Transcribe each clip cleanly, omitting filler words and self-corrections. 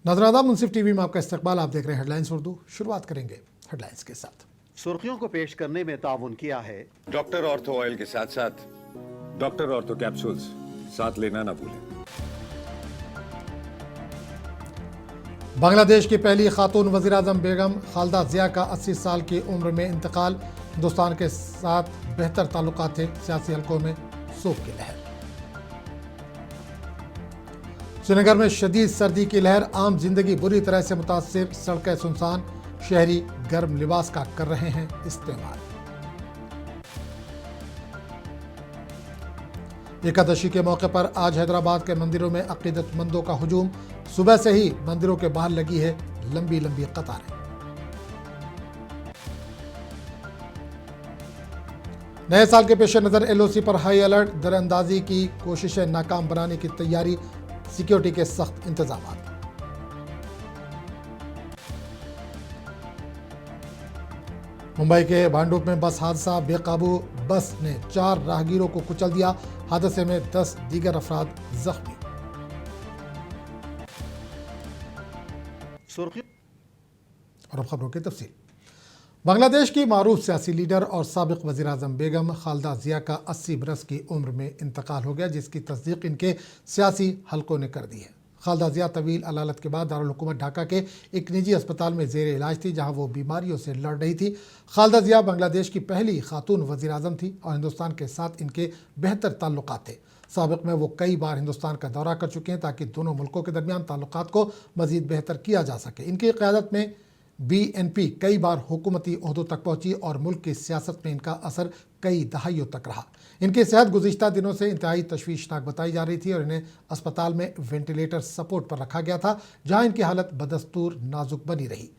नाज़रीन मुंसिफ टीवी में आपका इस्तकबाल। आप देख रहे हैं हेडलाइंस उर्दू। शुरुआत करेंगे हेडलाइंस के साथ। सुर्खियों को पेश करने में ताउन किया है डॉक्टर ऑर्थो ऑयल के साथ साथ डॉक्टर ऑर्थो कैप्सूल्स साथ लेना ना भूलें। बांग्लादेश की पहली खातून वज़ीर-ए-आज़म बेगम खालिदा जिया का 80 साल की उम्र में इंतकाल। हिंदुस्तान के साथ बेहतर ताल्लुकात थे, सियासी हलकों में शोक की लहर। श्रीनगर में शदीद सर्दी की लहर, आम जिंदगी बुरी तरह से मुतासिर, सड़कें सुनसान, शहरी गर्म लिबास का कर रहे हैं इस्तेमाल। एकादशी के मौके पर आज हैदराबाद के मंदिरों में अकीदतमंदों का हुजूम। सुबह से ही मंदिरों के बाहर लगी है लंबी लंबी कतारें। नए साल के पेश नजर एलओसी पर हाई अलर्ट, दरअंदाजी की कोशिशें नाकाम बनाने की तैयारी, सिक्योरिटी के सख्त इंतजाम। मुंबई के भांडुप में बस हादसा, बेकाबू बस ने 4 राहगीरों को कुचल दिया। हादसे में 10 दीगर अफराद जख्मी। और अब खबरों की तफसील। बांग्लादेश की मारूफ सियासी लीडर और साबिक वज़ीर-ए-आज़म बेगम खालिदा जिया का 80 बरस की उम्र में इंतकाल हो गया, जिसकी तस्दीक इनके सियासी हलकों ने कर दी है। खालिदा जिया तवील अलालत के बाद दारुल हुकूमत ढाका के एक निजी अस्पताल में जेर इलाज थी, जहां वो बीमारियों से लड़ रही थी। खालिदा जिया बांग्लादेश की पहली खातून वज़ीर-ए-आज़म थी और हिंदुस्तान के साथ इनके बेहतर ताल्लुकात थे। साबिक में वो कई बार हिंदुस्तान का दौरा कर चुके हैं ताकि दोनों मुल्कों के दरमियान ताल्लुकात को मज़ीद बेहतर किया जा सके। इनकी क़यादत में BNP कई बार हुकूमती ओहदों तक पहुंची और मुल्क की सियासत में इनका असर कई दहाइयों तक रहा। इनकी सेहत गुज़िश्ता दिनों से इंतहाई तशवीशनाक बताई जा रही थी और इन्हें अस्पताल में वेंटिलेटर सपोर्ट पर रखा गया था, जहां इनकी हालत बदस्तूर नाजुक बनी रही।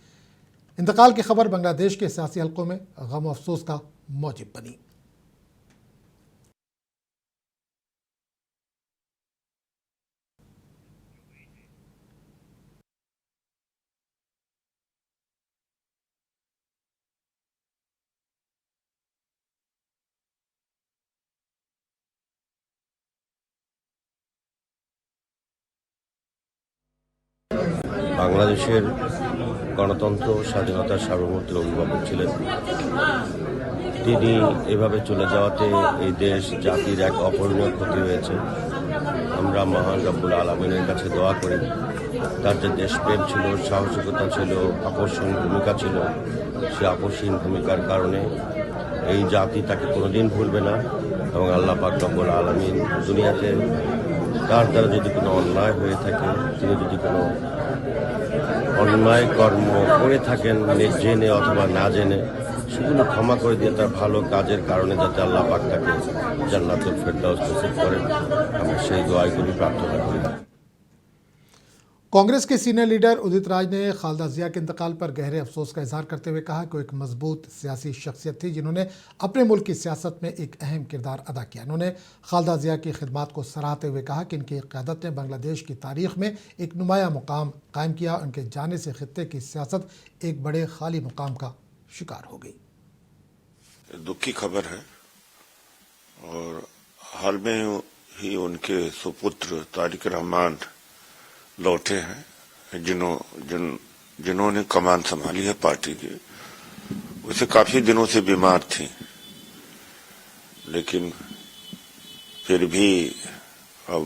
इंतकाल की खबर बांग्लादेश के सियासी हलकों में गम अफसोस का मौजिब बनी। বাংলাদেশের গণতন্ত্র স্বাধীনতার সার্বভৌমত্বের অভিভাবক ছিলেন তিনি। এভাবে চলে যাওয়াতে এই দেশ জাতির এক অপূরণীয় ক্ষতি হয়েছে। আমরা মহান রব্বুল আলামিনের কাছে দোয়া করি তার যে দেশপ্রেম ছিল, সাহসিকতা ছিল, আকর্ষণ ভূমিকা ছিল, সেই আকর্ষণ ভূমিকার কারণে এই জাতি তাকে কোনোদিন ভুলবে না। এবং আল্লাহ পাক রব্বুল আলামিন দুনিয়াতে তার দ্বারা যদি কোনো অন্যায় হয়ে থাকে, তিনি যদি কোনো অন্যায় কর্ম করে থাকেন জেনে অথবা না জেনে, সেগুলো ক্ষমা করে দিয়ে তার ভালো কাজের কারণে যাতে আল্লাহ পাক তাকে জান্নাতুল ফেরদাউস নসিব করেন, আমরা সেই দোয়াগুলি প্রার্থনা করি। कांग्रेस के सीनियर लीडर उदित राज ने खालिदा जिया के इंतकाल पर गहरे अफसोस का इजहार करते हुए कहा कि वो एक मजबूत सियासी शख्सियत थी जिन्होंने अपने मुल्क की सियासत में एक अहम किरदार अदा किया। उन्होंने खालिदा जिया की खिदमत को सराहते हुए कहा कि इनकी क़यादत ने बांग्लादेश की तारीख में एक नुमाया मुकाम कायम किया। उनके जाने से खित्ते की सियासत एक बड़े खाली मुकाम का शिकार हो गई। दुख की खबर है और हाल में ही उनके सुपुत्र तारिक रहमान लौटे हैं, जिन्होंने कमान संभाली है पार्टी की। उसे काफी दिनों से बीमार थी, लेकिन फिर भी अब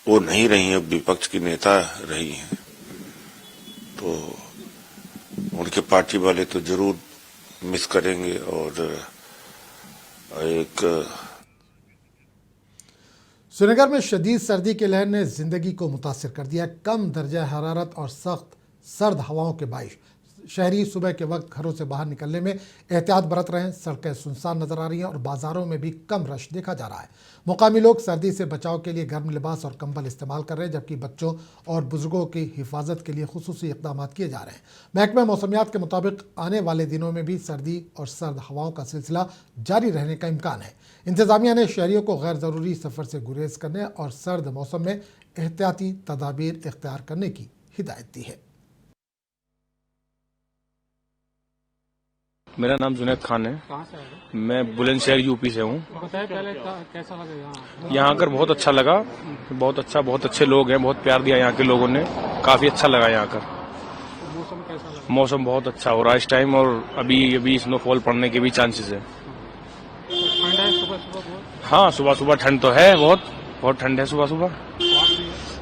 वो नहीं रही है, विपक्ष की नेता रही हैं, तो उनके पार्टी वाले तो जरूर मिस करेंगे। और एक श्रीनगर में शदीद सर्दी की लहर ने जिंदगी को मुतासिर कर दिया। कम दर्जा हरारत और सख्त सर्द हवाओं के बाइश शहरी सुबह के वक्त घरों से बाहर निकलने में एहतियात बरत रहे हैं। सड़कें सुनसान नजर आ रही हैं और बाजारों में भी कम रश देखा जा रहा है। मुकामी लोग सर्दी से बचाव के लिए गर्म लिबास और कंबल इस्तेमाल कर रहे हैं, जबकि बच्चों और बुजुर्गों की हिफाजत के लिए खुसूसी इकदाम किए जा रहे हैं। महकमा मौसमियात के मुताबिक आने वाले दिनों में भी सर्दी और सर्द हवाओं का सिलसिला जारी रहने का इम्कान है। इंतजामिया ने शहरियों को गैर ज़रूरी सफ़र से गुरेज करने और सर्द मौसम में एहतियाती तदाबीर इख्तियार करने की हिदायत दी है। मेरा नाम जुनैद खान है। कहाँ से आए? मैं बुलंदशहर यूपी से हूँ। बताइए पहले कैसा लगा यहाँ? यहाँ आकर बहुत अच्छा लगा, बहुत अच्छे लोग हैं, बहुत प्यार दिया यहाँ के लोगों ने, काफी अच्छा लगा यहाँ आकर। मौसम कैसा लगा? मौसम बहुत अच्छा हो रहा है इस टाइम, और अभी स्नोफॉल पड़ने के भी चांसेस है। ठंड है सुबह सुबह बहुत? हाँ, सुबह सुबह ठंड तो है, बहुत ठंड है सुबह सुबह।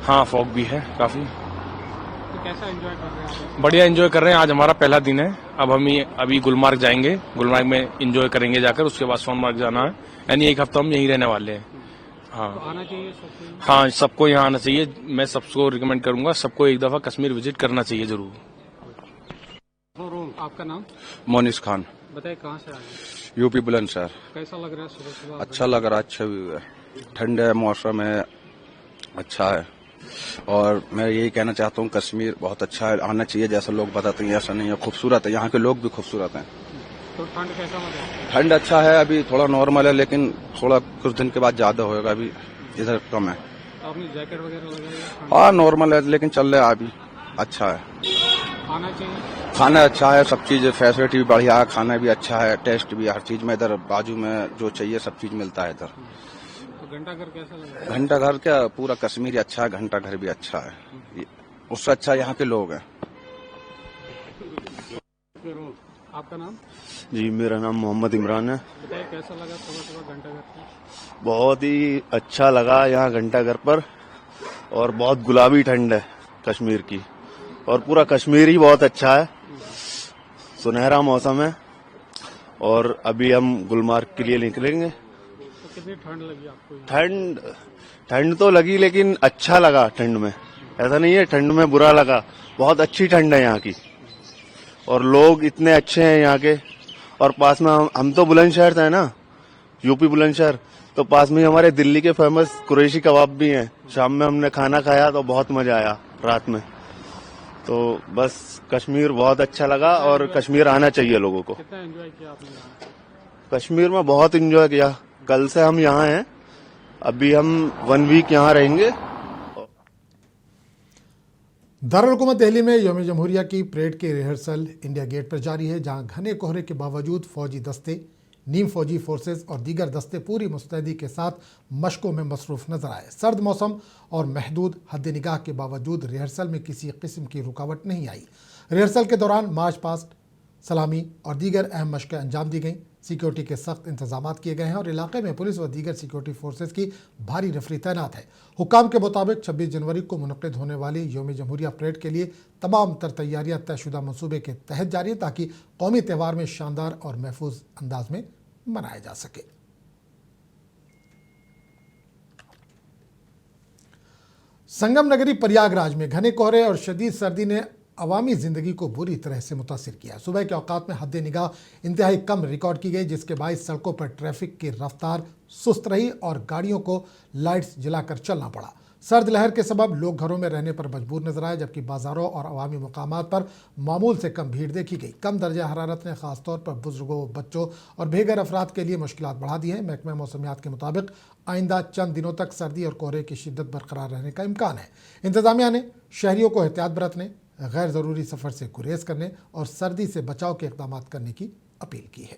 हाँ, फॉग भी है काफी। तो कैसा एंजॉय कर रहे हैं आप? बढ़िया एंजॉय कर रहे हैं। आज हमारा पहला दिन है। अब हम अभी गुलमार्ग जाएंगे, गुलमार्ग में एंजॉय करेंगे जाकर, उसके बाद सोनमार्ग जाना है। यानी एक हफ्ता हम यहीं रहने वाले हैं। हाँ, तो आना चाहिए सबको? हाँ, सबको यहाँ आना चाहिए। मैं सबको रिकमेंड करूंगा, सबको एक दफा कश्मीर विजिट करना चाहिए जरूर। आपका नाम? मोनिस खान, बताइए कहाँ से आए? यूपी बुलंदशहर। कैसा लग रहा है सुबह सुबह? अच्छा लग रहा है, अच्छा व्यू है, ठंड है, मौसम है, अच्छा है। और मैं यही कहना चाहता हूँ, कश्मीर बहुत अच्छा है, आना चाहिए। जैसा लोग बताते हैं ऐसा नहीं है, खूबसूरत है, यहाँ के लोग भी खूबसूरत हैं। तो ठंड कैसा लग रहा है? ठंड अच्छा है, अभी थोड़ा नॉर्मल है, लेकिन थोड़ा कुछ दिन के बाद ज्यादा होगा, अभी इधर कम है। आपने जैकेट वगैरह लगाई? हाँ, नॉर्मल है, लेकिन चल रहा है अभी, अच्छा है। आना चाहिए? खाना अच्छा है, सब चीज फैसिलिटी भी बढ़िया है, खाना भी अच्छा है, टेस्ट भी, हर चीज में इधर बाजू में जो चाहिए सब चीज मिलता है इधर। तो घंटाघर कैसा लगा? घंटाघर क्या, पूरा कश्मीर अच्छा है, घंटाघर भी अच्छा है, उससे अच्छा यहाँ के लोग हैं। आपका नाम? जी, मेरा नाम मोहम्मद इमरान है। बताइए कैसा लगा सुबह सुबह घंटाघर पर? बहुत ही अच्छा लगा यहाँ घंटाघर पर, और बहुत गुलाबी ठंड है कश्मीर की, और पूरा कश्मीर ही बहुत अच्छा है, सुनहरा मौसम है। और अभी हम गुलमार्ग के लिए निकलेंगे। तो कितनी ठंड लगी आपको? ठंड तो लगी, लेकिन अच्छा लगा ठंड में, ऐसा नहीं है ठंड में बुरा लगा, बहुत अच्छी ठंड है यहाँ की, और लोग इतने अच्छे हैं यहाँ के। और पास में हम तो बुलंदशहर से है ना, यूपी बुलंदशहर, तो पास में हमारे दिल्ली के फेमस कुरैशी कबाब भी हैं। शाम में हमने खाना खाया तो बहुत मजा आया, रात में। तो बस कश्मीर बहुत अच्छा लगा, और कश्मीर आना चाहिए लोगों को। कितना एंजॉय किया आपने यहाँ? कश्मीर में बहुत एंजॉय किया। कल से हम यहाँ हैं, अभी हम 1 वीक यहाँ रहेंगे। दारुल हुकूमत दिल्ली में यौम जमहूरिया की परेड की रिहर्सल इंडिया गेट पर जारी है, जहां घने कोहरे के बावजूद फौजी दस्ते, नीम फौजी फोर्सेस और दीगर दस्ते पूरी मुस्तैदी के साथ मशकों में मसरूफ नजर आए। सर्द मौसम और महदूद हद निगाह के बावजूद रिहर्सल में किसी किस्म की रुकावट नहीं आई। रिहर्सल के दौरान मार्च पास्ट, सलामी और दीगर अहम मशक़ें अंजाम दी गईं। सिक्योरिटी के सख्त इंतजाम किए गए हैं और इलाके में पुलिस व दीगर सिक्योरिटी फोर्सेस की भारी नफरी तैनात है। हुक्काम के मुताबिक 26 जनवरी को मुनक़िद होने वाली यौम जमहूरिया परेड के लिए तमाम तर तैयारियां तयशुदा मनसूबे के तहत जारी है, ताकि कौमी त्यौहार में शानदार और महफूज अंदाज में मनाया जा सके। संगम नगरी प्रयागराज में घने कोहरे और शदीद सर्दी ने अवामी ज़िंदगी को बुरी तरह से मुतासिर किया। सुबह के औकात में हद निगाह इंतहाई कम रिकॉर्ड की गई, जिसके बायस सड़कों पर ट्रैफिक की रफ्तार सुस्त रही और गाड़ियों को लाइट्स जलाकर चलना पड़ा। सर्द लहर के सबब लोग घरों में रहने पर मजबूर नजर आए, जबकि बाजारों और अवामी मकामात पर मामूल से कम भीड़ देखी गई। कम दर्जा हरारत ने खासतौर पर बुजुर्गों, बच्चों और बेघर अफराद के लिए मुश्किलात बढ़ा दी हैं। महकमा मौसमियात के मुताबिक आइंदा चंद दिनों तक सर्दी और कोहरे की शिद्दत बरकरार रहने का इम्कान है। इंतजामिया ने शहरियों को एहतियात बरतने, गैर ज़रूरी सफ़र से गुरेज करने और सर्दी से बचाव के इक़दाम करने की अपील की है।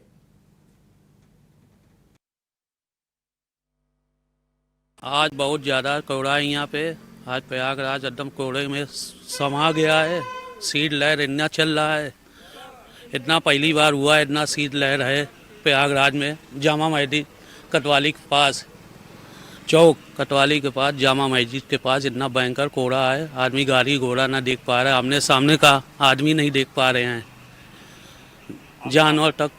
आज बहुत ज़्यादा कोहरा है यहाँ पे। आज प्रयागराज एकदम कोहरे में समा गया है। शीत लहर इतना चल रहा है, इतना पहली बार हुआ है, इतना शीत लहर है प्रयागराज में। जामा मस्जिद कतवाली के पास, चौक कतवाली के पास, जामा मस्जिद के पास इतना भयंकर कोहरा है, आदमी गाड़ी घोड़ा ना देख पा रहा है, आमने सामने का आदमी नहीं देख पा रहे हैं, जानवर तक।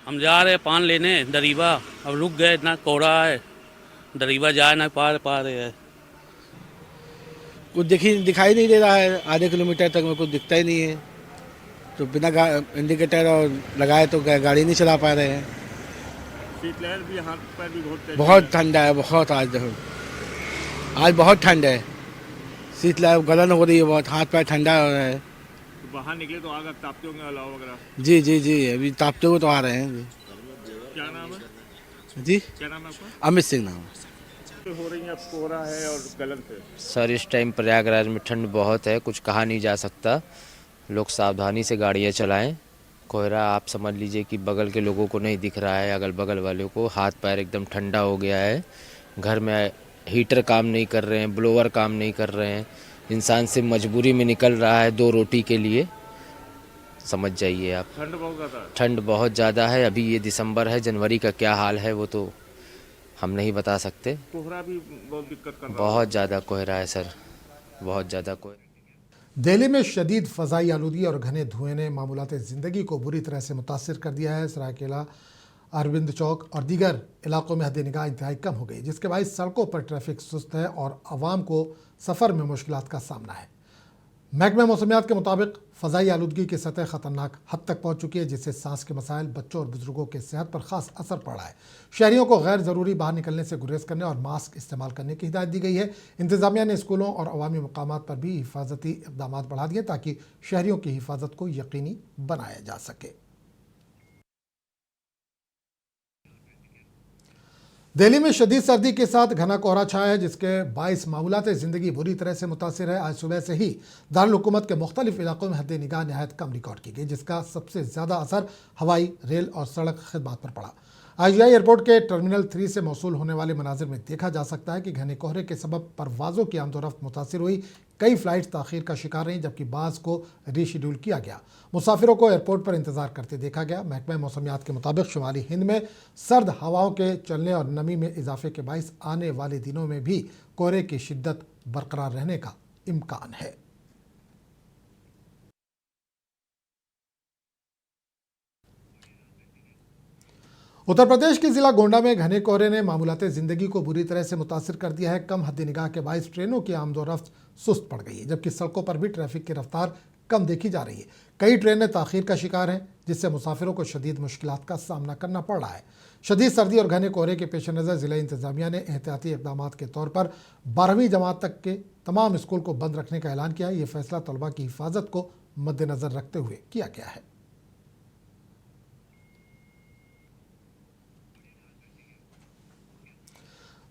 हम जा रहे पान लेने दरीबा, अब रुक गए, इतना कोहरा है, दरीबा जा ना पा रहे हैं। कुछ दिखाई नहीं दे रहा है, आधे किलोमीटर तक में कुछ दिखता ही नहीं है, तो बिना इंडिकेटर और लगाए तो गाड़ी नहीं चला पा रहे हैं। शीतलहर भी हाथ पर भी बहुत ठंडा है, बहुत आज बहुत ठंड है। शीतलहर गलन हो रही है बहुत, हाथ पैर ठंडा हो रहा है। बाहर निकले तो आग तापते होंगे, अलाव वगैरह? जी जी जी, अभी तापते हुए तो आ रहे हैं। क्या नाम है जी? क्या नाम है आपका? अमित सिंह नाम तो हो रही है, कोहरा है और गलन से। सर इस टाइम प्रयागराज में ठंड बहुत है, कुछ कहा नहीं जा सकता। लोग सावधानी से गाड़ियाँ चलाएं। कोहरा आप समझ लीजिए कि बगल के लोगों को नहीं दिख रहा है, अगल बगल वालों को हाथ पैर एकदम ठंडा हो गया है। घर में हीटर काम नहीं कर रहे हैं, ब्लोअर काम नहीं कर रहे हैं। इंसान से मजबूरी में निकल रहा है 2 रोटी के लिए, समझ जाइए आप। ठंड बहुत ज़्यादा है। अभी ये दिसंबर है, जनवरी का क्या हाल है वो तो हम नहीं बता सकते। कोहरा भी बहुत दिक्कत कर रहा है। बहुत ज़्यादा कोहरा है सर, बहुत ज़्यादा कोहरा। दिल्ली में शदीद फ़ज़ाई आलूगी और घने धुएं ने मामूलात ज़िंदगी को बुरी तरह से मुतासिर कर दिया है। सरायकेला, अरविंद चौक और दीगर इलाकों में हद निगाह इंतहाई कम हो गई, जिसके बायस सड़कों पर ट्रैफिक सुस्त है और आवाम को सफ़र में मुश्किलात का सामना है। महकमा मौसमियात के मुताबिक फ़ज़ाई आलूदगी की सतह ख़तरनाक हद तक पहुँच चुकी है, जिससे सांस के मसाइल, बच्चों और बुजुर्गों के सेहत पर ख़ास असर पड़ रहा है। शहरियों को गैर ज़रूरी बाहर निकलने से गुरेज करने और मास्क इस्तेमाल करने की हिदायत दी गई है। इंतज़ामिया ने स्कूलों और अवामी मकामात पर भी हिफाजती इक़दामात बढ़ा दिए ताकि शहरियों की हिफाजत को यकीनी बनाया जा सके। दिल्ली में शदीद सर्दी के साथ घना कोहरा छाया है, जिसके बायस मामूलात ज़िंदगी बुरी तरह से मुतासिर है। आज सुबह से ही दारुल हुकूमत के मुख्तलिफ इलाकों में हद निगाह नहायत कम रिकॉर्ड की गई, जिसका सबसे ज़्यादा असर हवाई, रेल और सड़क खिदमत पर पड़ा। IGI एयरपोर्ट के टर्मिनल 3 से मौसूल होने वाले मनाजिर में देखा जा सकता है कि घने कोहरे के सबब परवाज़ों की आमदोरफ्त मुतासिर हुई। कई फ़्लाइट्स ताख़ीर का शिकार रहीं, जबकि बाज़ को रीशेड्यूल किया गया। मुसाफिरों को एयरपोर्ट पर इंतज़ार करते देखा गया। महकमा मौसमियात के मुताबिक शुमाली हिंद में सर्द हवाओं के चलने और नमी में इजाफे के बायस आने वाले दिनों में भी कोहरे की शिद्दत बरकरार रहने का इम्कान है। उत्तर प्रदेश के जिला गोंडा में घने कोहरे ने मामूलात ज़िंदगी को बुरी तरह से मुतासिर कर दिया है। कम हद निगाह के बायस ट्रेनों की आमदोरफ्त सुस्त पड़ गई है, जबकि सड़कों पर भी ट्रैफिक की रफ्तार कम देखी जा रही है। कई ट्रेनें ताख़ीर का शिकार हैं, जिससे मुसाफिरों को शदीद मुश्किलात का सामना करना पड़ रहा है। शदीद सर्दी और घने कोहरे के पेश नज़र ज़िला इंतज़ामिया ने एहतियाती इक़दामात के तौर पर 12वीं जमात तक के तमाम स्कूल को बंद रखने का ऐलान किया है। ये फैसला तलबा की हिफाजत को मद्देनज़र रखते हुए किया गया है।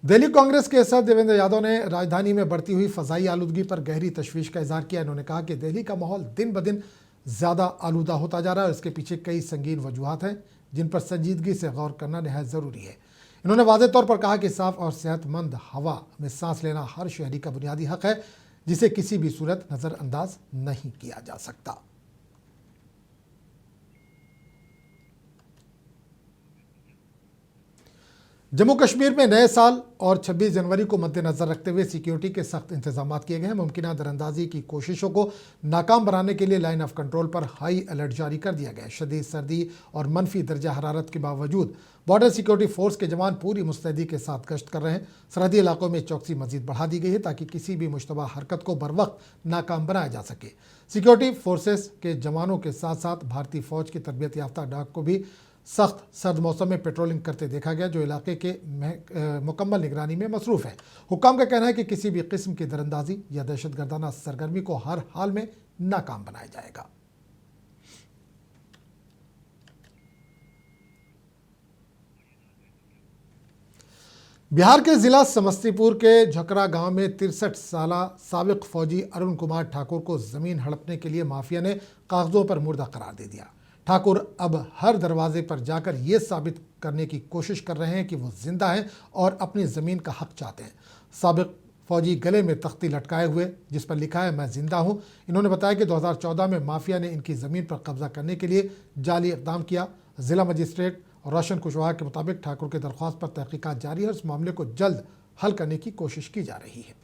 दिल्ली कांग्रेस के सदस्य देवेंद्र यादव ने राजधानी में बढ़ती हुई फ़ज़ाई आलूदगी पर गहरी तशवीश का इजहार किया। इन्होंने कहा कि दिल्ली का माहौल दिन ब दिन ज़्यादा आलूदा होता जा रहा है और इसके पीछे कई संगीन वजूहात हैं, जिन पर संजीदगी से गौर करना नहायत ज़रूरी है। इन्होंने वाज़ेह तौर पर कहा कि साफ़ और सेहतमंद हवा में सांस लेना हर शहरी का बुनियादी हक़ है, जिसे किसी भी सूरत नज़रअंदाज नहीं किया जा सकता। जम्मू कश्मीर में नए साल और 26 जनवरी को मद्देनजर रखते हुए सिक्योरिटी के सख्त इंतजाम किए गए हैं। मुमकिन दरअंदाजी की कोशिशों को नाकाम बनाने के लिए लाइन ऑफ कंट्रोल पर हाई अलर्ट जारी कर दिया गया है। शदीद सर्दी और मनफी दर्जा हरारत के बावजूद बॉर्डर सिक्योरिटी फोर्स के जवान पूरी मुस्तैदी के साथ गश्त कर रहे हैं। सरहदी इलाकों में चौकसी मजीद बढ़ा दी गई है ताकि किसी भी मुश्तबा हरकत को बर वक्त नाकाम बनाया जा सके। सिक्योरिटी फोर्सेस के जवानों के साथ साथ भारतीय फौज की तरबियत याफ्ता डाक को भी सख्त सर्द मौसम में पेट्रोलिंग करते देखा गया, जो इलाके के मुकम्मल निगरानी में मसरूफ़ है। हुक्काम का कहना है कि किसी भी किस्म की दरअंदाजी या दहशतगर्दाना सरगर्मी को हर हाल में नाकाम बनाया जाएगा। बिहार के जिला समस्तीपुर के झकरा गांव में 63 साला साबिक फौजी अरुण कुमार ठाकुर को जमीन हड़पने के लिए माफिया ने कागजों पर मुर्दा करार दे दिया। ठाकुर अब हर दरवाजे पर जाकर ये साबित करने की कोशिश कर रहे हैं कि वो जिंदा हैं और अपनी ज़मीन का हक चाहते हैं। साबिक फौजी गले में तख्ती लटकाए हुए जिस पर लिखा है मैं जिंदा हूं। इन्होंने बताया कि 2014 में माफिया ने इनकी ज़मीन पर कब्जा करने के लिए जाली इक़दाम किया। जिला मजिस्ट्रेट रोशन कुशवाहा के मुताबिक ठाकुर की दरख्वास्त पर तहकीकात जारी है और इस मामले को जल्द हल करने की कोशिश की जा रही है।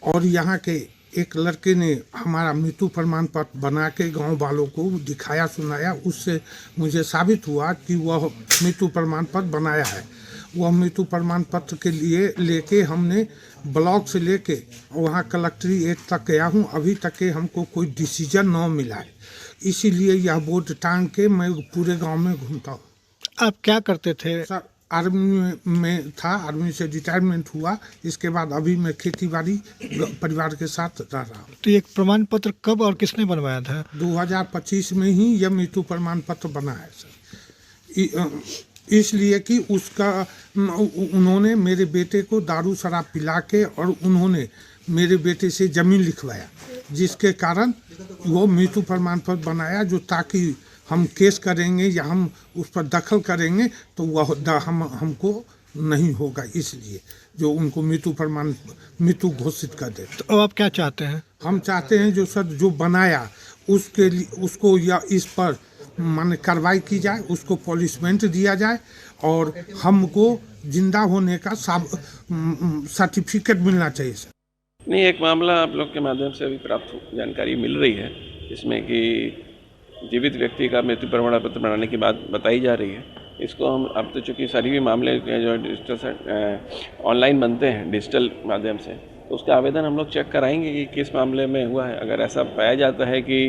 और यहाँ के एक लड़के ने हमारा मृत्यु प्रमाण पत्र बना के गांव वालों को दिखाया सुनाया, उससे मुझे साबित हुआ कि वह मृत्यु प्रमाण पत्र बनाया है। वह मृत्यु प्रमाण पत्र के लिए लेके हमने ब्लॉक से लेके वहाँ कलेक्ट्रेट तक गया हूँ, अभी तक के हमको कोई डिसीजन न मिला है। इसीलिए यह बोर्ड टांग के मैं पूरे गांव में घूमता हूँ। आप क्या करते थे? सर आर्मी में था, आर्मी से रिटायरमेंट हुआ, इसके बाद अभी मैं खेती बाड़ी परिवार के साथ रह रहा हूँ। तो ये प्रमाण पत्र कब और किसने बनवाया था? 2025 में ही यह मृत्यु प्रमाण पत्र बना है सर। इसलिए कि उसका उन्होंने मेरे बेटे को दारू शराब पिला के और उन्होंने मेरे बेटे से जमीन लिखवाया, जिसके कारण वो मृत्यु प्रमाण पत्र बनाया, जो ताकि हम केस करेंगे या हम उस पर दखल करेंगे तो वह हमको नहीं होगा, इसलिए जो उनको मृत्यु घोषित कर दे। तो आप क्या चाहते हैं? हम चाहते हैं जो सर जो बनाया उसके लिए उसको या इस पर माने कार्रवाई की जाए, उसको पनिशमेंट दिया जाए और हमको जिंदा होने का सर्टिफिकेट मिलना चाहिए सर। नहीं, एक मामला आप लोग के माध्यम से अभी प्राप्त जानकारी मिल रही है, जिसमें कि जीवित व्यक्ति का मृत्यु प्रमाण पत्र बनाने की बात बताई जा रही है। इसको हम अब तो चूँकि सारी भी मामले जो डिजिटल ऑनलाइन बनते हैं डिजिटल माध्यम से, तो उसका आवेदन हम लोग चेक कराएंगे कि किस मामले में हुआ है। अगर ऐसा पाया जाता है कि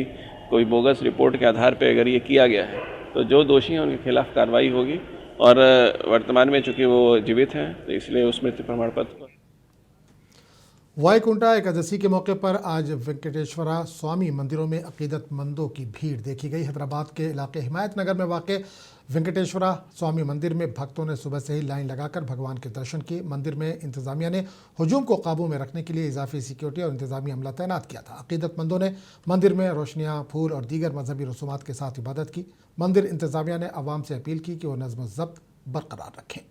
कोई बोगस रिपोर्ट के आधार पर अगर ये किया गया है तो जो दोषी हैं उनके खिलाफ कार्रवाई होगी। और वर्तमान में चूँकि वो जीवित हैं तो इसलिए उस मृत्यु प्रमाण पत्र वाईकुंठा एकादशी के मौके पर आज वेंकटेश्वरा स्वामी मंदिरों में अकीदतमंदों की भीड़ देखी गई। हैदराबाद के इलाके हिमायत नगर में वाक़ वेंकटेश्वरा स्वामी मंदिर में भक्तों ने सुबह से ही लाइन लगाकर भगवान के दर्शन किए। मंदिर में इंतजामिया ने हुजूम को काबू में रखने के लिए इजाफी सिक्योरिटी और इंतजामी अमला तैनात किया था। अकीदतमंदों ने मंदिर में रोशनियां, फूल और दीगर मजहबी रसूमात के साथ इबादत की। मंदिर इंतजामिया ने आवाम से अपील की कि वह नज़्म व ज़ब्त बरकरार रखें।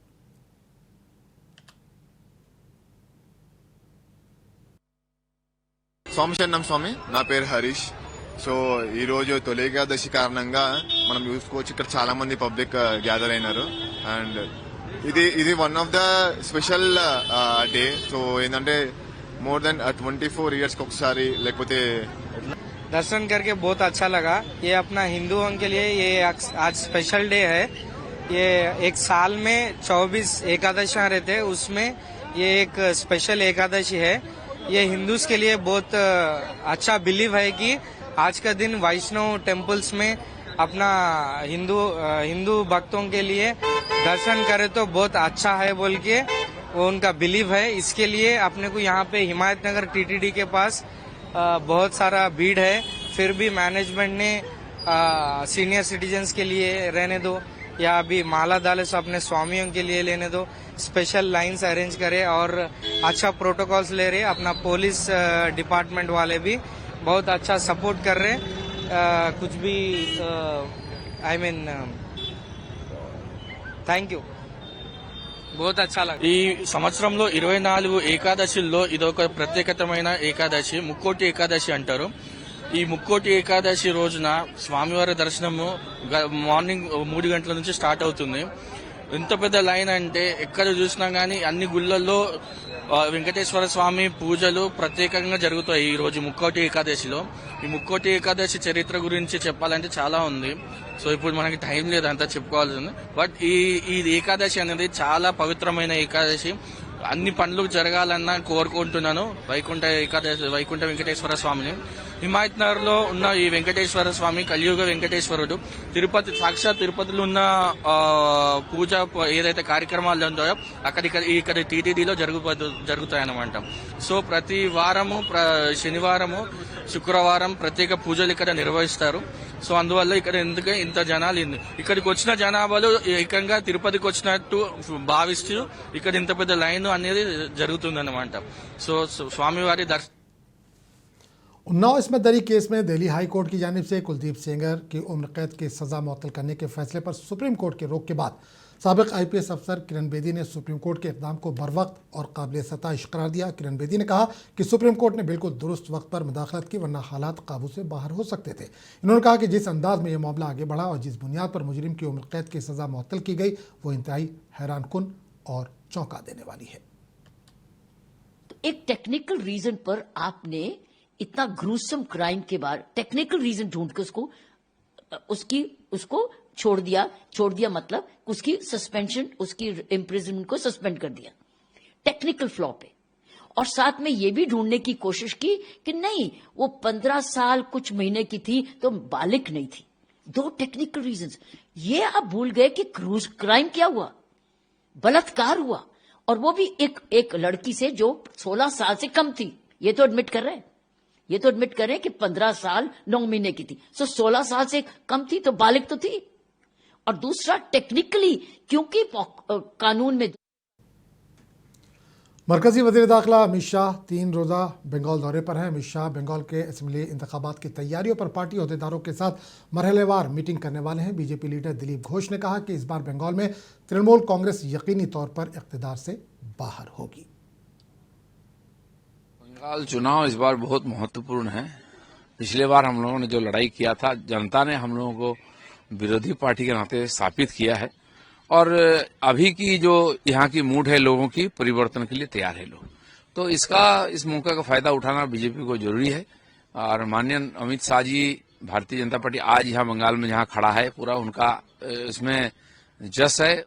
సోమశరణం స్వామి, నా పేరు హరీష్. సో ఈ రోజు తొలి ఏకాదశి కారణంగా మనం చూసుకోవచ్చు, ఇక్కడ చాలా మంది పబ్లిక్ గ్యాదర్ అయినారు. అండ్ ఇది one of the special day. So ఏంటంటే మోర్ దెన్ 24 years ఒకసారి లేకపోతే दर्शन करके बहुत अच्छा लगा। ये अपना हिंदुओं के लिए ये आज स्पेशल डे है। ये एक साल में 24 एकादशियां रहते हैं, उसमें ये एक स्पेशल एकादशी है। ये हिंदूज के लिए बहुत अच्छा बिलीव है कि आज का दिन वैष्णव टेम्पल्स में अपना हिंदू भक्तों के लिए दर्शन करे तो बहुत अच्छा है बोल के वो उनका बिलीव है। इसके लिए अपने को यहाँ पे हिमायत नगर टीटीडी के पास बहुत सारा भीड़ है, फिर भी मैनेजमेंट ने सीनियर सिटीजन्स के लिए रहने दो या अभी माला दालेस अपने स्वामियों के लिए लेने दो, स्पेशल लाइंस अरेंज करे और अच्छा प्रोटोकॉल्स ले रहे। अपना पुलिस डिपार्टमेंट वाले भी बहुत अच्छा सपोर्ट कर रहे। कुछ भी आई मीन థ్యాంక్ యూ, बहुत अच्छा लगा। ఈ సంవత్సరంలో 24 ఏకాదశుల్లో ఇదొక ప్రత్యేకతమైన ఏకాదశి, ముక్కోటి ఏకాదశి అంటారు. ఈ ముక్కోటి ఏకాదశి రోజున స్వామివారి దర్శనము మార్నింగ్ 3 గంటల నుంచి స్టార్ట్ అవుతుంది. ఎంత పెద్ద లైన్ అంటే ఎక్కడ చూసినా గానీ అన్ని గుళ్ళల్లో వెంకటేశ్వర స్వామి పూజలు ప్రత్యేకంగా జరుగుతాయి ఈ రోజు ముక్కోటి ఏకాదశిలో. ఈ ముక్కోటి ఏకాదశి చరిత్ర గురించి చెప్పాలంటే చాలా ఉంది. సో ఇప్పుడు మనకి టైం లేదు అంతా చెప్పుకోవాల్సింది. బట్ ఈ ఏకాదశి అనేది చాలా పవిత్రమైన ఏకాదశి. అన్ని పనులు జరగాలన్నా కోరుకుంటున్నాను వైకుంఠ వెంకటేశ్వర స్వామిని. హిమాయత్ నగర్ లో ఉన్న ఈ వెంకటేశ్వర స్వామి కలియుగ వెంకటేశ్వరుడు. సాక్షాత్ తిరుపతిలో ఉన్న పూజ ఏదైతే కార్యక్రమాలు ఉంటాయో ఇక్కడ టీటీడీలో జరుగుతాయన్నమాట. సో ప్రతి వారము శనివారము శుక్రవారం ప్రత్యేక పూజలు ఇక్కడ నిర్వహిస్తారు. సో అందువల్ల ఇక్కడ ఎందుకంటే ఇంత జనాలు ఇక్కడికి వచ్చిన జనాభాలు ఏకంగా తిరుపతికి వచ్చినట్టు భావిస్తూ ఇక్కడ ఇంత పెద్ద లైన్ అనేది జరుగుతుందన్నమాట. సో స్వామివారి దర్శనం. उन्नाव इस्मतदरी केस में दिल्ली हाई कोर्ट की जानिब से कुलदीप सेंगर की उम्र कैद की सजा मुअत्तल करने के फैसले पर सुप्रीम कोर्ट के रोक के बाद साबिक IPS अफसर किरण बेदी ने सुप्रीम कोर्ट के इक़दाम को बरवक्त और काबिल सताइश करार दिया। किरण बेदी ने कहा कि सुप्रीम कोर्ट ने बिल्कुल दुरुस्त वक्त पर मुदाखलत की, वरना हालात काबू से बाहर हो सकते थे। इन्होंने कहा कि जिस अंदाज में यह मामला आगे बढ़ा और जिस बुनियाद पर मुजरिम की उम्र कैद की सजा मुअत्तल की गई वो इंतहाई हैरानकुन और चौंका देने वाली है। एक टेक्निकल रीजन पर आपने इतना ग्रूसम क्राइम के बाद टेक्निकल रीजन ढूंढ के उसको छोड़ दिया मतलब उसकी सस्पेंशन, उसकी इम्प्रिजनमेंट को सस्पेंड कर दिया टेक्निकल फ्लॉ पे। और साथ में ये भी ढूंढने की कोशिश की कि नहीं वो 15 साल कुछ महीने की थी तो बालिक नहीं थी। 2 टेक्निकल रीजंस। ये आप भूल गए कि क्राइम क्या हुआ, बलात्कार हुआ, और वो भी एक लड़की से जो 16 साल से कम थी। ये तो एडमिट कर रहे हैं कि 15 साल 9 महीने की थी। सो 16 साल से कम थी तो बालिग तो थी। और दूसरा टेक्निकली, क्योंकि कानून में। मरकजी वज़ीर दाखिला अमित शाह 3 रोज़ा बंगाल दौरे पर हैं। अमित शाह बंगाल के असम्बली इंतखाबात की तैयारियों पर पार्टी अहदेदारों के साथ मरहलेवार मीटिंग करने वाले हैं। बीजेपी लीडर दिलीप घोष ने कहा कि इस बार बंगाल में तृणमूल कांग्रेस यकीनी तौर पर इक़्तिदार से बाहर होगी। बंगाल चुनाव इस बार बहुत महत्वपूर्ण है। पिछले बार हम लोगों ने जो लड़ाई किया था, जनता ने हम लोगों को विरोधी पार्टी के नाते स्थापित किया है और अभी की जो यहाँ की मूड है लोगों की, परिवर्तन के लिए तैयार है लोग। तो इस मौके का फायदा उठाना बीजेपी को जरूरी है। और माननीय अमित शाह जी, भारतीय जनता पार्टी आज यहाँ बंगाल में जहाँ खड़ा है, पूरा उनका इसमें जश है।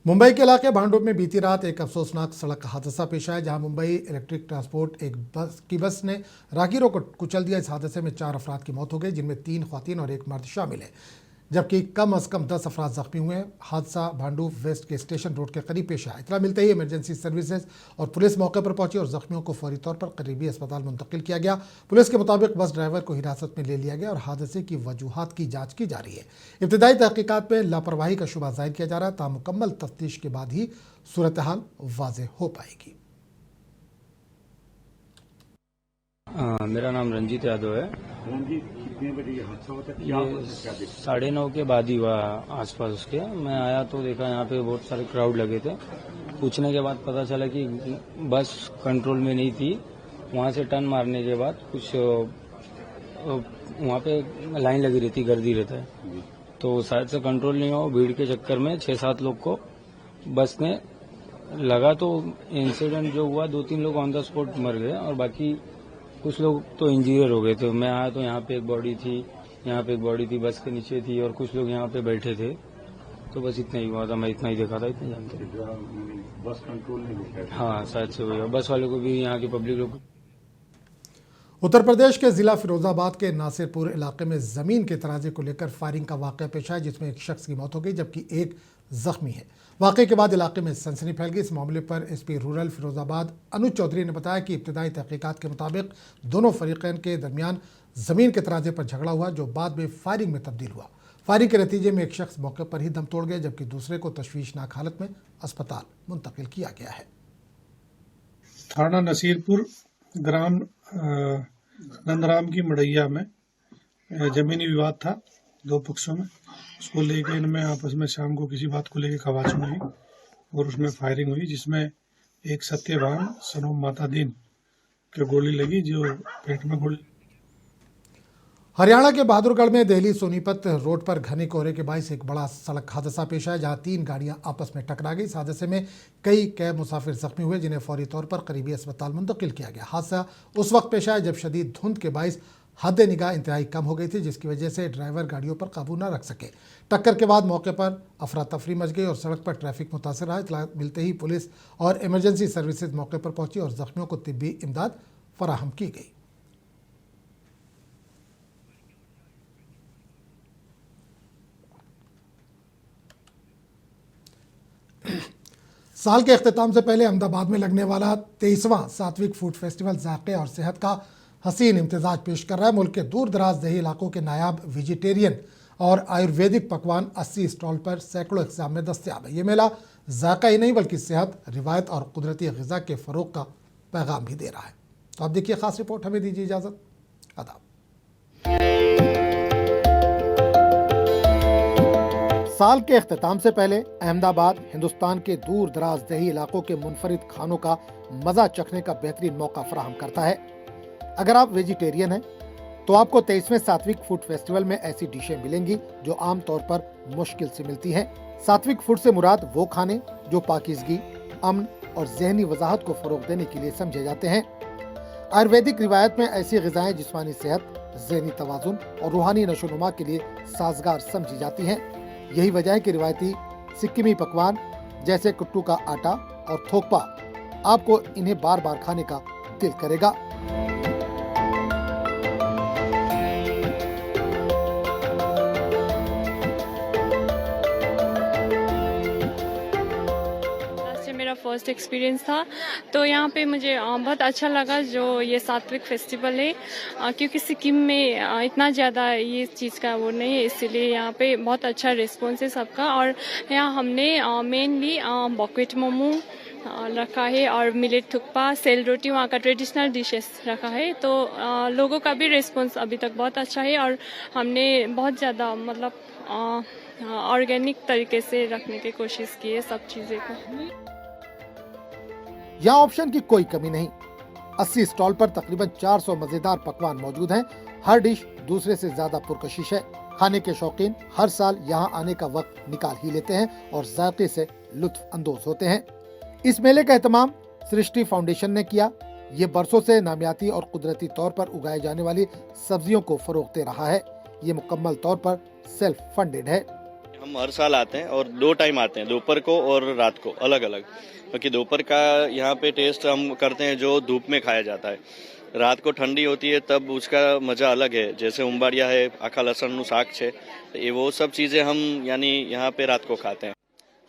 मुंबई के इलाके भांडुप में बीती रात एक अफसोसनाक सड़क हादसा पेश आया, जहां मुंबई इलेक्ट्रिक ट्रांसपोर्ट एक बस ने राहगीरों को कुचल दिया। इस हादसे में 4 अफराद की मौत हो गई, जिनमें 3 ख्वातीन और 1 मर्द शामिल है, जबकि कम से कम 10 अफराद जख्मी हुए हैं। हादसा भांडुप वेस्ट के स्टेशन रोड के करीब पेश आया। इतना मिलते ही इमरजेंसी सर्विसेज और पुलिस मौके पर पहुंची और जख्मियों को फौरी तौर पर करीबी अस्पताल मुंतकिल किया गया। पुलिस के मुताबिक बस ड्राइवर को हिरासत में ले लिया गया और हादसे की वजूहात की जांच की जा रही है। इब्तिदाई तहकीकात में लापरवाही का शुबा जाहिर किया जा रहा है। तामुकम्मल तफ्तीश के बाद ही सूरत हाल वाज़ेह हो पाएगी। मेरा नाम रंजीत यादव है। कितने बजे ये हादसा हुआ था? ये 9:30 के बाद ही हुआ आसपास उसके। मैं आया तो देखा यहाँ पे बहुत सारे क्राउड लगे थे। पूछने के बाद पता चला कि बस कंट्रोल में नहीं थी। वहाँ से टर्न मारने के बाद कुछ वहाँ पे लाइन लगी रहती, गर्दी रहता है, तो शायद से कंट्रोल नहीं हुआ। भीड़ के चक्कर में 6-7 लोग को बस ने लगा, तो इंसिडेंट जो हुआ 2-3 लोग ऑन द स्पॉट मर गए और बाकी कुछ लोग तो इंजीरियर हो गए थे। मैं आया तो यहाँ पे एक बॉडी थी, यहाँ पे एक बॉडी थी, बस के नीचे थी और कुछ लोग यहाँ पे बैठे थे। तो बस इतना ही हुआ था, मैं इतना ही देखा था, इतना जानते। बस कंट्रोल नहीं हुआ? हाँ, शायद से हुआ। बस वाले को भी, यहाँ की पब्लिक लोग। उत्तर प्रदेश के जिला फिरोजाबाद के नासिरपुर इलाके में जमीन के तराजे को लेकर फायरिंग का वाकया पेश आया, जिसमें एक शख्स की मौत हो गई जबकि एक जख्मी है। वाकये के बाद इलाके में सनसनी फैल गई। इस मामले पर एसपी रूरल फिरोजाबाद अनुज चौधरी ने बताया कि इब्तिदाई तहकीकात के मुताबिक दोनों फरीकैन के दरमियान जमीन के तराजे पर झगड़ा हुआ, जो बाद में फायरिंग में तब्दील हुआ। फायरिंग के नतीजे में एक शख्स मौके पर ही दम तोड़ गया, जबकि दूसरे को तशवीशनाक हालत में अस्पताल मुंतकिल किया गया है। थाना नसीरपुर ग्राम नंदराम की मड़ैया में जमीनी विवाद था 2 पक्षों में। उसको लेकर इनमें आपस में शाम को किसी बात को लेकर कवाचुन हुई और उसमें फायरिंग हुई, जिसमें एक सत्यवान सनोम मातादीन के गोली लगी, जो पेट में गोली। हरियाणा के बहादुरगढ़ में दिल्ली सोनीपत रोड पर घने कोहरे के बायस एक बड़ा सड़क हादसा पेश आया, जहां 3 गाड़ियां आपस में टकरा गई। इस हादसे में कई कैब मुसाफिर जख्मी हुए, जिन्हें फौरी तौर पर करीबी अस्पताल मुंतकिल किया गया। हादसा उस वक्त पेश आया जब शदीद धुंध के बायस हद निगाह इंतहाई कम हो गई थी, जिसकी वजह से ड्राइवर गाड़ियों पर काबू न रख सके। टक्कर के बाद मौके पर अफरा तफरी मच गई और सड़क पर ट्रैफिक मुतासर रहा। इत्तला मिलते ही पुलिस और इमरजेंसी सर्विसेज मौके पर पहुंची और जख्मियों को तिब्बी इमदाद फराहम की गई। साल के अख्तिताम से पहले अहमदाबाद में लगने वाला 23वां सात्विक फूड फेस्टिवल जायके और सेहत का हसीन इम्तिजाज पेश कर रहा है। मुल्क के दूर दराज दही इलाकों के नायाब वेजिटेरियन और आयुर्वेदिक पकवान 80 स्टॉल पर सैकड़ों अक़साम में दस्तयाब है। ये मेला जायका ही नहीं बल्कि सेहत, रिवायत और कुदरती ग़िज़ा के फ़रोग़ का पैगाम भी दे रहा है। तो आप देखिए खास रिपोर्ट। हमें दीजिए इजाज़त। आदाब। साल के अख्तिताम से पहले अहमदाबाद हिंदुस्तान के दूर दराज दही इलाकों के मुनफरिद खानों का मज़ा चखने का बेहतरीन मौका फराहम करता है। अगर आप वेजिटेरियन हैं तो आपको 23वें सात्विक फूड फेस्टिवल में ऐसी डिशें मिलेंगी जो आमतौर पर मुश्किल से मिलती हैं। सात्विक फूड से मुराद वो खाने जो पाकीज़गी, अमन और ज़हनी वजाहत को फ़रोग़ देने के लिए समझे जाते हैं। आयुर्वेदिक रिवायत में ऐसी ग़िज़ाएँ जिस्मानी सेहत, ज़हनी तवाज़ुन और रूहानी नशोनुमा के लिए साजगार समझी जाती हैं। यही वजह है कि रिवायती सिक्किमी पकवान जैसे कुट्टू का आटा और थोकपा आपको इन्हें बार बार खाने का दिल करेगा। फर्स्ट एक्सपीरियंस था। तो यहाँ पे मुझे बहुत अच्छा लगा जो ये सात्विक फेस्टिवल है, क्योंकि सिक्किम में इतना ज़्यादा ये चीज़ का वो नहीं है, इसलिए यहाँ पे बहुत अच्छा रिस्पॉन्स है सबका। और यहाँ हमने मेनली बॉकेट मोमो रखा है और मिलेट थुक्पा, सेल रोटी वहाँ का ट्रेडिशनल डिशेस रखा है। तो लोगों का भी रिस्पॉन्स अभी तक बहुत अच्छा है और हमने बहुत ज़्यादा मतलब ऑर्गेनिक तरीके से रखने की कोशिश की है सब चीज़ें को। यहाँ ऑप्शन की कोई कमी नहीं। 80 स्टॉल पर तकरीबन 400 मजेदार पकवान मौजूद हैं। हर डिश दूसरे से ज्यादा पुरकशिश है। खाने के शौकीन हर साल यहाँ आने का वक्त निकाल ही लेते हैं और जायके से लुत्फ अंदोज होते हैं। इस मेले का एहतमाम सृष्टि फाउंडेशन ने किया। ये बरसों से नामियाती और कुदरती तौर पर उगाए जाने वाली सब्जियों को फरोग दे रहा है। ये मुकम्मल तौर पर सेल्फ फंडेड है। हम हर साल आते हैं और 2 टाइम आते हैं, दोपहर को और रात को अलग अलग, क्योंकि दोपहर का यहाँ पे टेस्ट हम करते हैं जो धूप में खाया जाता है। रात को ठंडी होती है तब उसका मजा अलग है, जैसे उम्बाड़िया है, आखा लहसुन नु साग है, ये वो सब चीजें हम यानी यहाँ पे रात को खाते हैं।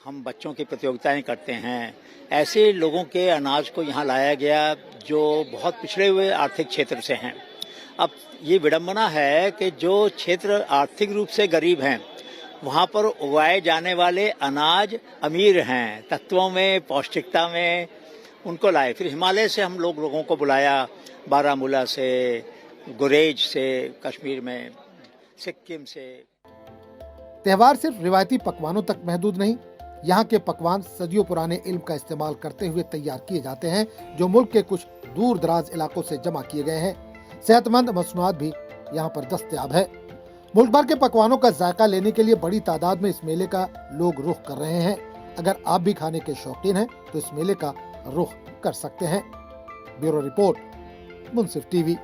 हम बच्चों की प्रतियोगिताएं करते हैं। ऐसे लोगों के अनाज को यहाँ लाया गया जो बहुत पिछड़े हुए आर्थिक क्षेत्र से हैं। अब ये विडंबना है कि जो क्षेत्र आर्थिक रूप से गरीब हैं वहाँ पर उगाए जाने वाले अनाज अमीर हैं, तत्वों में, पौष्टिकता में, उनको लाए। फिर हिमालय से हम लोगों को बुलाया, बारामूला से, गुरेज से, कश्मीर में, सिक्किम से। त्योहार सिर्फ रिवायती पकवानों तक महदूद नहीं, यहाँ के पकवान सदियों पुराने इल्म का इस्तेमाल करते हुए तैयार किए जाते हैं, जो मुल्क के कुछ दूर दराज इलाकों से जमा किए गए हैं। सेहतमंद मसनूआत भी यहाँ पर दस्तयाब है। मुल्क भर के पकवानों का जायका लेने के लिए बड़ी तादाद में इस मेले का लोग रुख कर रहे हैं। अगर आप भी खाने के शौकीन हैं तो इस मेले का रुख कर सकते हैं। ब्यूरो रिपोर्ट, मुंसिफ टीवी।